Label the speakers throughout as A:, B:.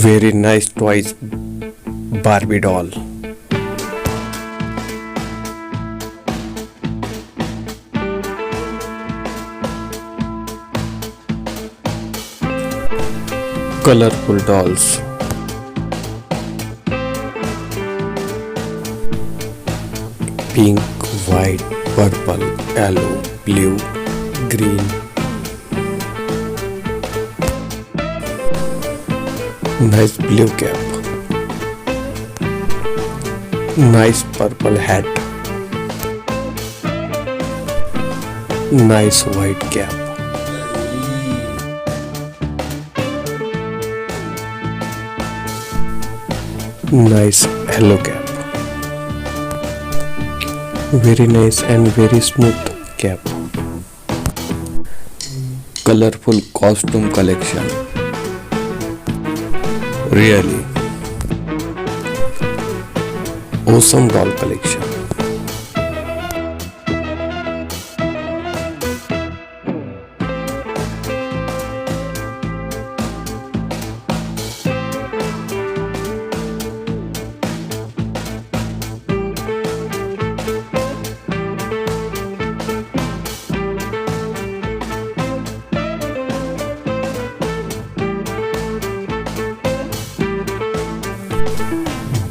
A: Very nice toys, Barbie doll. Colorful dolls. Pink, white, purple, yellow, blue, green. Nice blue cap. Nice purple hat. Nice white cap. Nice yellow cap. Very nice and very smooth cap. Colorful costume collection. Really awesome doll collection.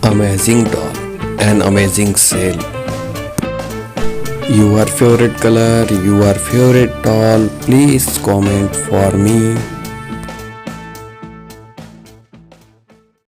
A: Amazing doll, an amazing sale. Your favorite color, your favorite doll, please comment for me.